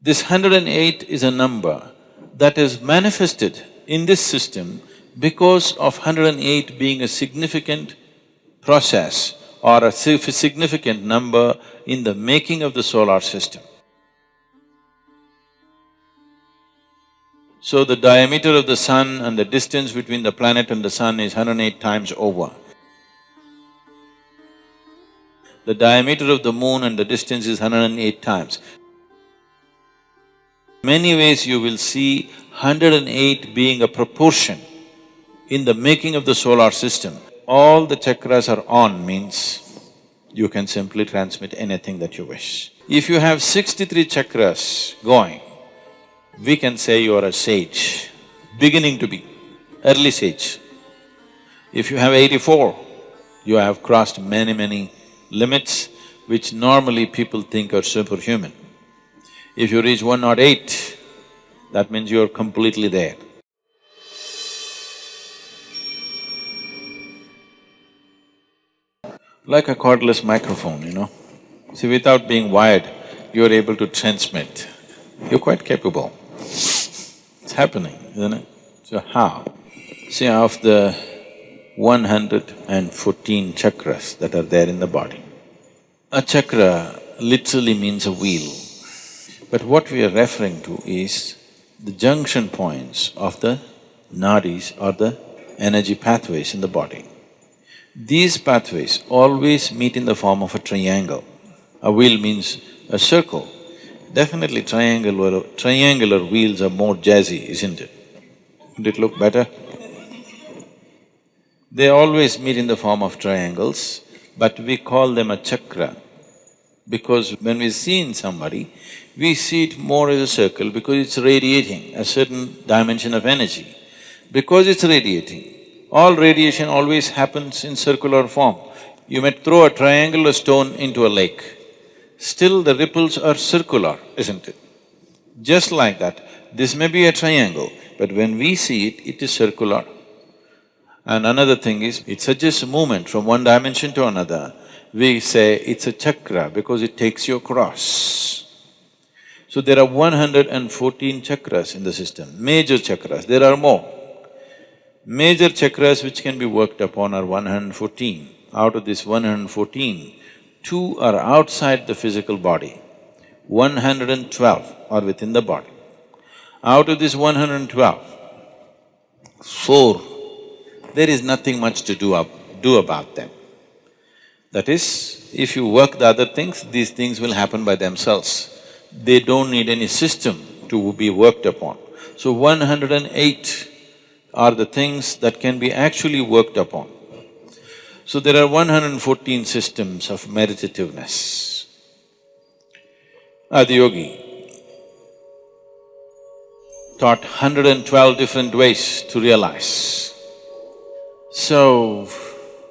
This 108 is a number that is manifested in this system because of 108 being a significant process or a significant number in the making of the solar system. So the diameter of the sun and the distance between the planet and the sun is 108 times over. The diameter of the moon and the distance is 108 times. Many ways you will see 108 being a proportion in the making of the solar system. All the chakras are on means you can simply transmit anything that you wish. If you have 63 chakras going, we can say you are a sage, beginning to be, early sage. If you have 84, you have crossed many limits which normally people think are superhuman. If you reach 108, that means you are completely there. Like a cordless microphone, you know. See, without being wired, you're able to transmit. You're quite capable. It's happening, isn't it? So how? See, of the 114 chakras that are there in the body, a chakra literally means a wheel. But what we are referring to is the junction points of the nadis or the energy pathways in the body. These pathways always meet in the form of a triangle. A wheel means a circle. Definitely triangular wheels are more jazzy, isn't it? Would it look better? They always meet in the form of triangles, but we call them a chakra because when we see in somebody, we see it more as a circle because it's radiating a certain dimension of energy. Because it's radiating, all radiation always happens in circular form. You may throw a triangular stone into a lake, still the ripples are circular, isn't it? Just like that, this may be a triangle, but when we see it, it is circular. And another thing is, it suggests movement from one dimension to another. We say it's a chakra because it takes you across. So there are 114 chakras in the system, major chakras, there are more. Major chakras which can be worked upon are 114. Out of this 114, 2 are outside the physical body, 112 are within the body. Out of this 112, 4, there is nothing much to do about them. That is, if you work the other things, these things will happen by themselves. They don't need any system to be worked upon. So 108 are the things that can be actually worked upon. So there are 114 systems of meditativeness. Adiyogi taught 112 different ways to realize. So,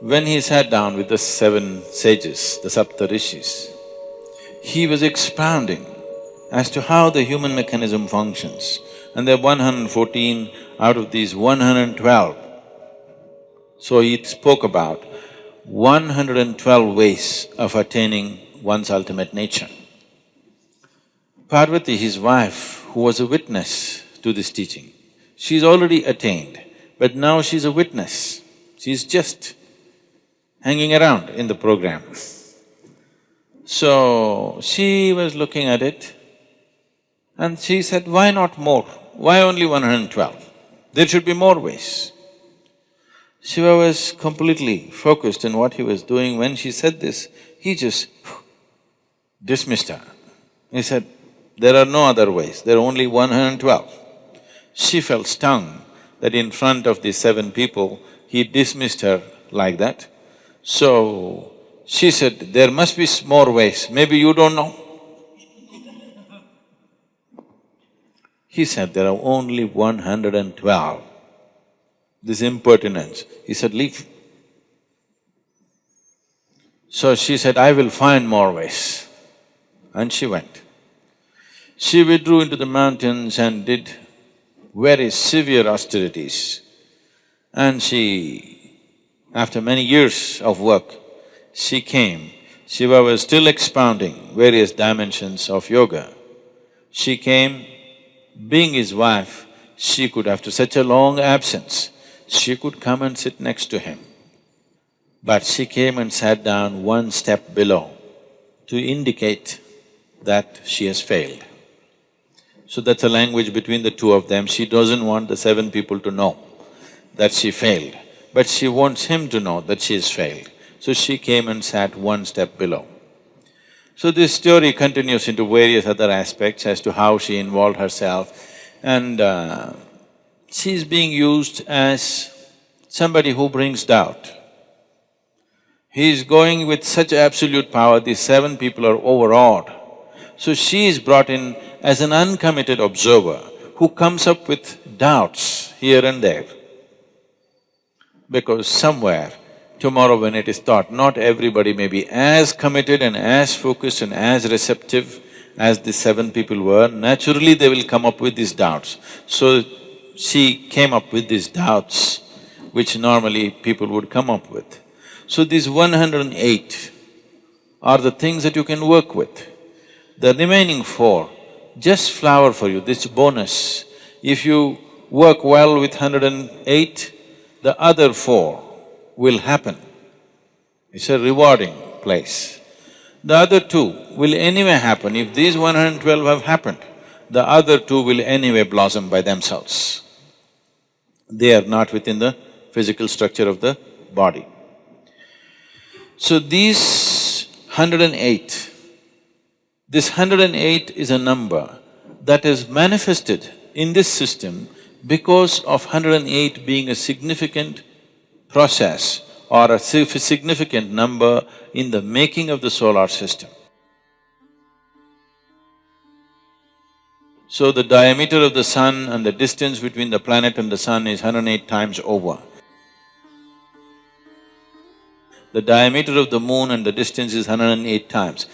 when he sat down with the 7 sages, the Saptarishis, he was expounding as to how the human mechanism functions. And there are 114 out of these 112. So he spoke about 112 ways of attaining one's ultimate nature. Parvati, his wife, who was a witness to this teaching, she's already attained, but now she's a witness. She's just hanging around in the program. So, she was looking at it and she said, why not more? Why only 112? There should be more ways. Shiva was completely focused on what he was doing. When she said this, he just dismissed her. He said, there are no other ways, there are only 112. She felt stung that in front of these 7 people, he dismissed her like that. So, she said, there must be more ways, maybe you don't know. He said, there are only 112. This impertinence. He said, leave. So she said, I will find more ways. And she went. She withdrew into the mountains and did very severe austerities. And after many years of work, she came. Shiva was still expounding various dimensions of yoga. She came, being his wife, she could, after such a long absence, she could come and sit next to him. But she came and sat down one step below to indicate that she has failed. So that's a language between the two of them. She doesn't want the 7 people to know that she failed, but she wants him to know that she has failed. So she came and sat one step below. So this story continues into various other aspects as to how she involved herself, and she's being used as somebody who brings doubt. He is going with such absolute power, these 7 people are overawed. So she is brought in as an uncommitted observer who comes up with doubts here and there. Because somewhere, tomorrow when it is taught, not everybody may be as committed and as focused and as receptive as the 7 people were, naturally they will come up with these doubts. So she came up with these doubts, which normally people would come up with. So these 108 are the things that you can work with. The remaining 4 just flower for you, this bonus. If you work well with 108, the other 4 will happen. It's a rewarding place. The other 2 will anyway happen. If these 112 have happened, the other 2 will anyway blossom by themselves. They are not within the physical structure of the body. So these 108, this 108 is a number that is manifested in this system because of 108 being a significant process or a significant number in the making of the solar system. So the diameter of the sun and the distance between the planet and the sun is 108 times over. The diameter of the moon and the distance is 108 times.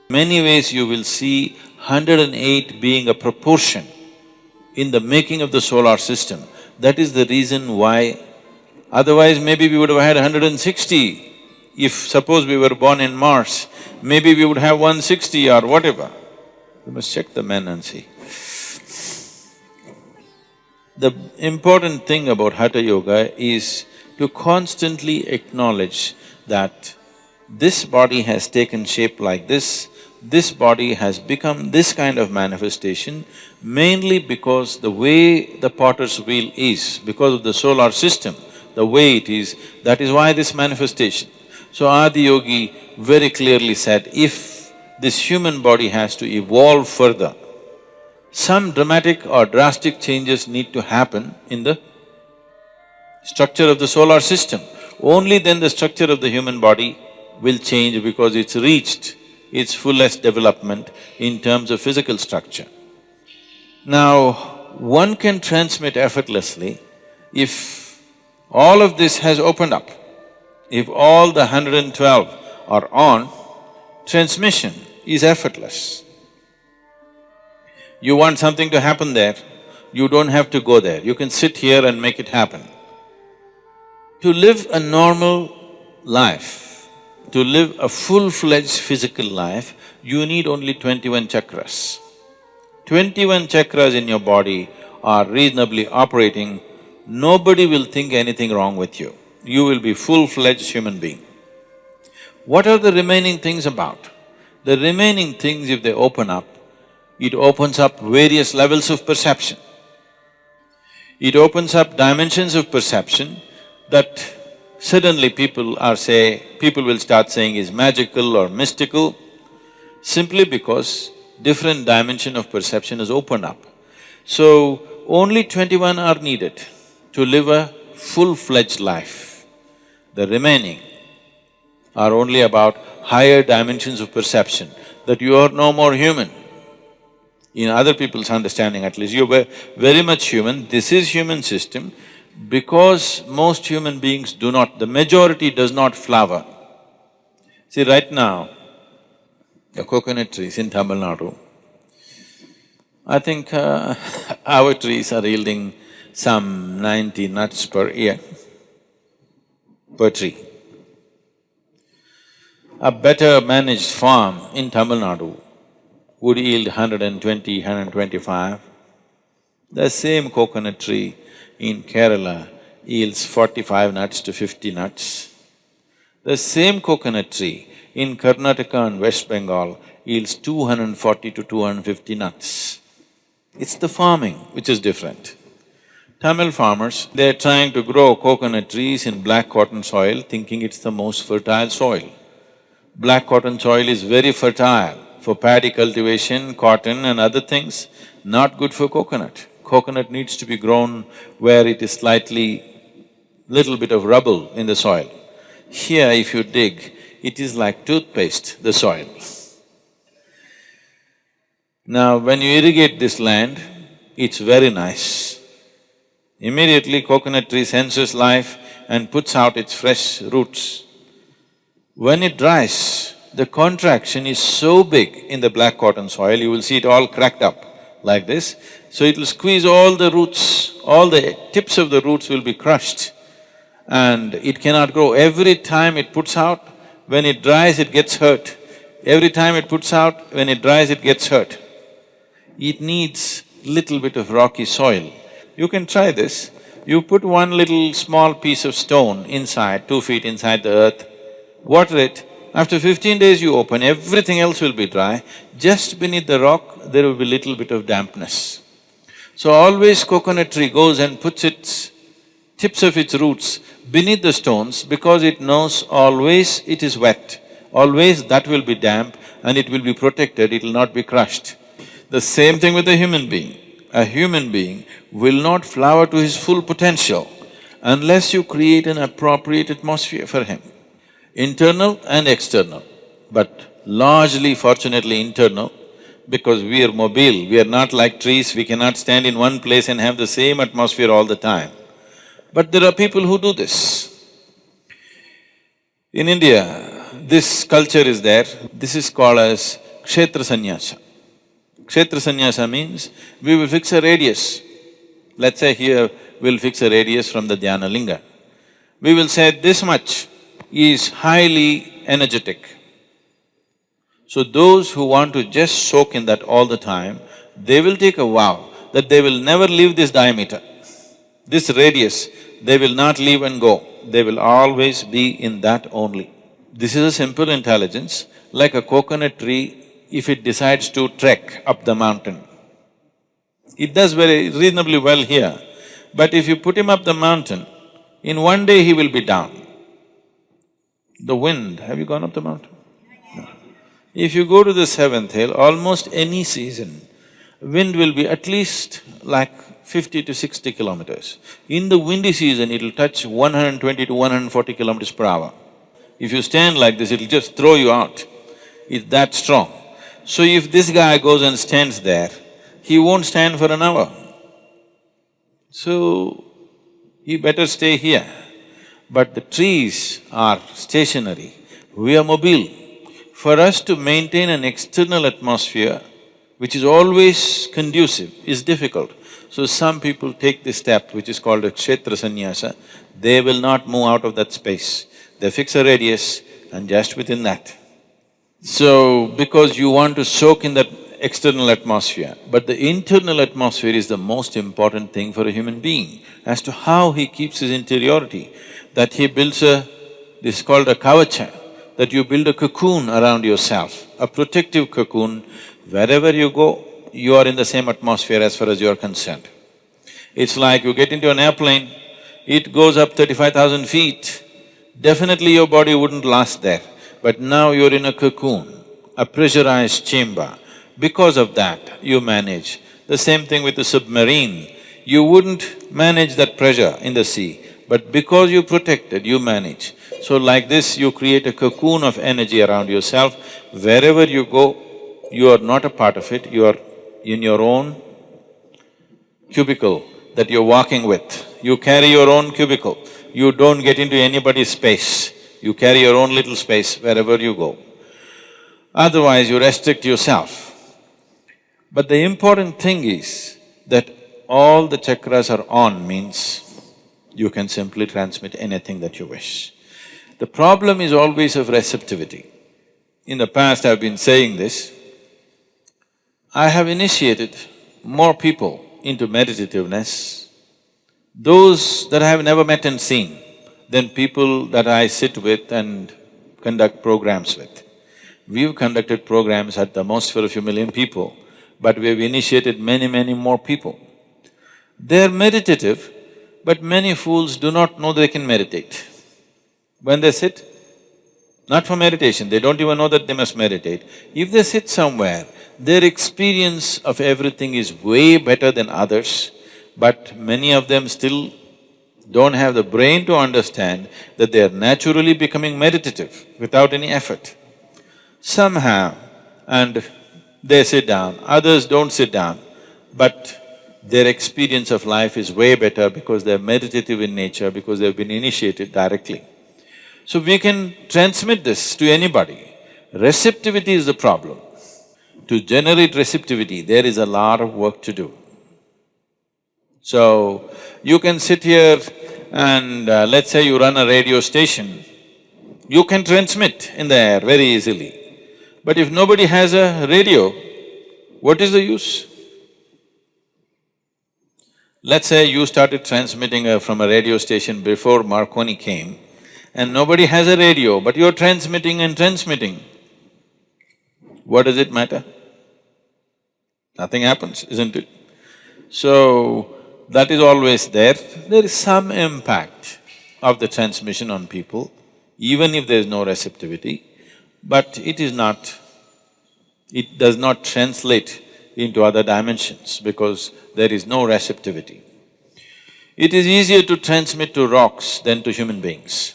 Many ways you will see 108 being a proportion in the making of the solar system. That is the reason why, otherwise maybe we would have had 160. If suppose we were born in Mars, maybe we would have 160 or whatever. We must check the men and see. The important thing about Hatha Yoga is to constantly acknowledge that this body has taken shape like this body has become this kind of manifestation mainly because the way the potter's wheel is, because of the solar system, the way it is, that is why this manifestation. So Adiyogi very clearly said, if this human body has to evolve further, some dramatic or drastic changes need to happen in the structure of the solar system. Only then the structure of the human body will change because it's reached its fullest development in terms of physical structure. Now, one can transmit effortlessly if all of this has opened up. If all the 112 are on, transmission is effortless. You want something to happen there, you don't have to go there, you can sit here and make it happen. To live a normal life, to live a full-fledged physical life, you need only 21 chakras. 21 chakras in your body are reasonably operating, nobody will think anything wrong with you. You will be full-fledged human being. What are the remaining things about? The remaining things, if they open up, it opens up various levels of perception. It opens up dimensions of perception that suddenly people will start saying is magical or mystical, simply because different dimension of perception is opened up. So, only 21 are needed to live a full-fledged life. The remaining are only about higher dimensions of perception, that you are no more human. In other people's understanding at least, you're very much human, this is human system, because most human beings do not, the majority does not flower. See, right now, the coconut trees in Tamil Nadu, I think our trees are yielding some 90 nuts per year, per tree. A better managed farm in Tamil Nadu would yield 120, 125. The same coconut tree in Kerala yields 45 nuts to 50 nuts. The same coconut tree in Karnataka and West Bengal yields 240 to 250 nuts. It's the farming which is different. Tamil farmers, they're trying to grow coconut trees in black cotton soil, thinking it's the most fertile soil. Black cotton soil is very fertile for paddy cultivation, cotton and other things, not good for coconut. Coconut needs to be grown where it is little bit of rubble in the soil. Here if you dig, it is like toothpaste, the soil. Now when you irrigate this land, it's very nice. Immediately coconut tree senses life and puts out its fresh roots. When it dries, the contraction is so big in the black cotton soil, you will see it all cracked up like this. So it will squeeze all the roots, all the tips of the roots will be crushed and it cannot grow. Every time it puts out, when it dries it gets hurt. Every time it puts out, when it dries it gets hurt. It needs little bit of rocky soil. You can try this. You put one little small piece of stone inside, 2 feet inside the earth, water it, after 15 days you open, everything else will be dry. Just beneath the rock, there will be little bit of dampness. So always coconut tree goes and puts its tips of its roots beneath the stones because it knows always it is wet, always that will be damp and it will be protected, it will not be crushed. The same thing with a human being. A human being will not flower to his full potential unless you create an appropriate atmosphere for him. Internal and external, but largely fortunately internal, because we are mobile, we are not like trees, we cannot stand in one place and have the same atmosphere all the time. But there are people who do this. In India, this culture is there, this is called as Kshetra Sannyasa. Kshetra Sannyasa means we will fix a radius. Let's say here we'll fix a radius from the Dhyana Linga. We will say this much is highly energetic. So those who want to just soak in that all the time, they will take a vow that they will never leave this diameter. This radius, they will not leave and go, they will always be in that only. This is a simple intelligence, like a coconut tree, if it decides to trek up the mountain. It does very reasonably well here, but if you put him up the mountain, in one day he will be down. The wind, have you gone up the mountain? No. If you go to the seventh hill, almost any season, wind will be at least like 50 to 60 kilometers. In the windy season, it'll touch 120 to 140 kilometers per hour. If you stand like this, it'll just throw you out. It's that strong. So if this guy goes and stands there, he won't stand for an hour. So, he better stay here. But the trees are stationary, we are mobile. For us to maintain an external atmosphere which is always conducive is difficult. So some people take this step which is called a Kshetra Sannyasa, they will not move out of that space. They fix a radius and just within that. So, because you want to soak in that external atmosphere, but the internal atmosphere is the most important thing for a human being as to how he keeps his interiority. That he builds this is called a kavacha, that you build a cocoon around yourself, a protective cocoon. Wherever you go, you are in the same atmosphere as far as you are concerned. It's like you get into an airplane, it goes up 35,000 feet, definitely your body wouldn't last there. But now you're in a cocoon, a pressurized chamber. Because of that, you manage. The same thing with the submarine, you wouldn't manage that pressure in the sea, but because you protected, you manage. So like this, you create a cocoon of energy around yourself. Wherever you go, you are not a part of it, you are in your own cubicle that you're walking with. You carry your own cubicle, you don't get into anybody's space, you carry your own little space wherever you go. Otherwise, you restrict yourself. But the important thing is that all the chakras are on means you can simply transmit anything that you wish. The problem is always of receptivity. In the past I've been saying this, I have initiated more people into meditativeness, those that I have never met and seen, than people that I sit with and conduct programs with. We've conducted programs at the most for a few million people, but we've initiated many, many more people. They're meditative, but many fools do not know they can meditate. When they sit, not for meditation, they don't even know that they must meditate. If they sit somewhere, their experience of everything is way better than others, but many of them still don't have the brain to understand that they are naturally becoming meditative without any effort. Some have, and they sit down, others don't sit down, but their experience of life is way better because they're meditative in nature, because they've been initiated directly. So we can transmit this to anybody. Receptivity is the problem. To generate receptivity, there is a lot of work to do. So, you can sit here and let's say you run a radio station, you can transmit in the air very easily. But if nobody has a radio, what is the use? Let's say you started transmitting from a radio station before Marconi came, and nobody has a radio, but you're transmitting and transmitting. What does it matter? Nothing happens, isn't it? So, that is always there. There is some impact of the transmission on people, even if there is no receptivity, but it does not translate into other dimensions because there is no receptivity. It is easier to transmit to rocks than to human beings.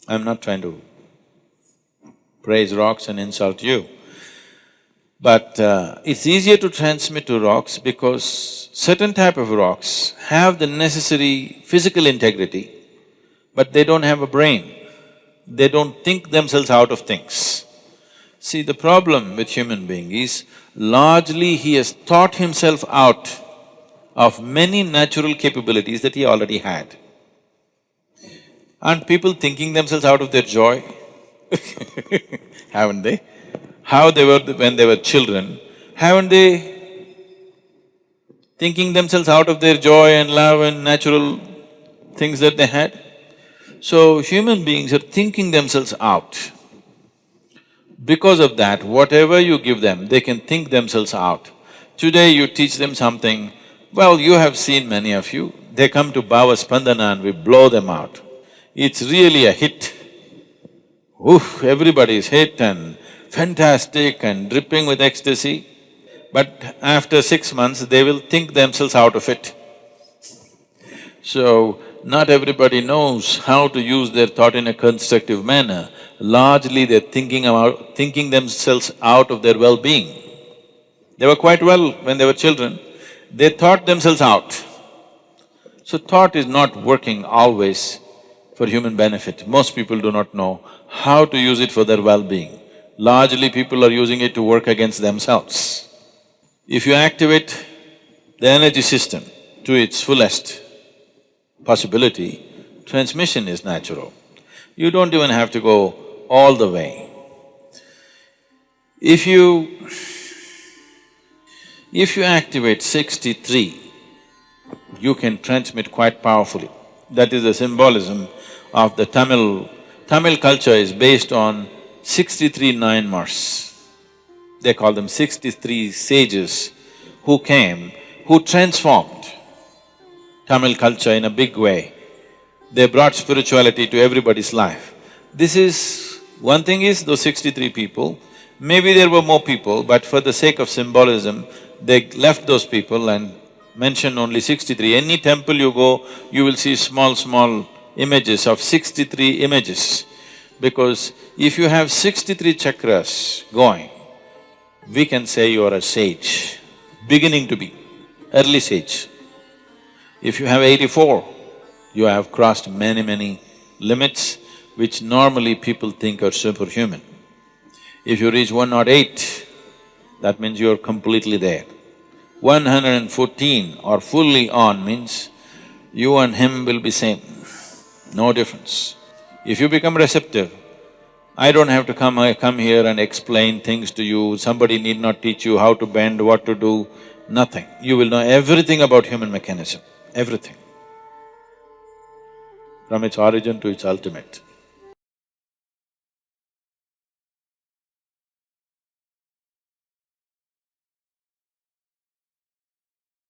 I'm not trying to praise rocks and insult you, but it's easier to transmit to rocks because certain type of rocks have the necessary physical integrity, but they don't have a brain. They don't think themselves out of things. See, the problem with human being is largely he has thought himself out of many natural capabilities that he already had. Aren't people thinking themselves out of their joy? Haven't they? How they were when they were children, haven't they thinking themselves out of their joy and love and natural things that they had? So, human beings are thinking themselves out. Because of that, whatever you give them, they can think themselves out. Today you teach them something, well, you have seen many of you, they come to Bhava Spandana and we blow them out. It's really a hit. Oof, everybody is hit and fantastic and dripping with ecstasy, but after 6 months, they will think themselves out of it. So, not everybody knows how to use their thought in a constructive manner. Largely they're thinking themselves out of their well-being. They were quite well when they were children, they thought themselves out. So thought is not working always for human benefit. Most people do not know how to use it for their well-being. Largely people are using it to work against themselves. If you activate the energy system to its fullest possibility, transmission is natural. You don't even have to go all the way. If you activate 63, you can transmit quite powerfully. That is the symbolism of the Tamil culture is based on 63 Nayanmars. They call them 63 sages who came, who transformed Tamil culture in a big way. They brought spirituality to everybody's life. This is… one thing is those 63 people, maybe there were more people, but for the sake of symbolism, they left those people and mentioned only 63. Any temple you go, you will see small images of 63 images. Because if you have 63 chakras going, we can say you are a sage, beginning to be, early sage. If you have 84, you have crossed many limits which normally people think are superhuman. If you reach 108, that means you are completely there. 114 or fully on means you and him will be same, no difference. If you become receptive, I don't have to come here and explain things to you, somebody need not teach you how to bend, what to do, nothing. You will know everything about human mechanism, everything, from its origin to its ultimate.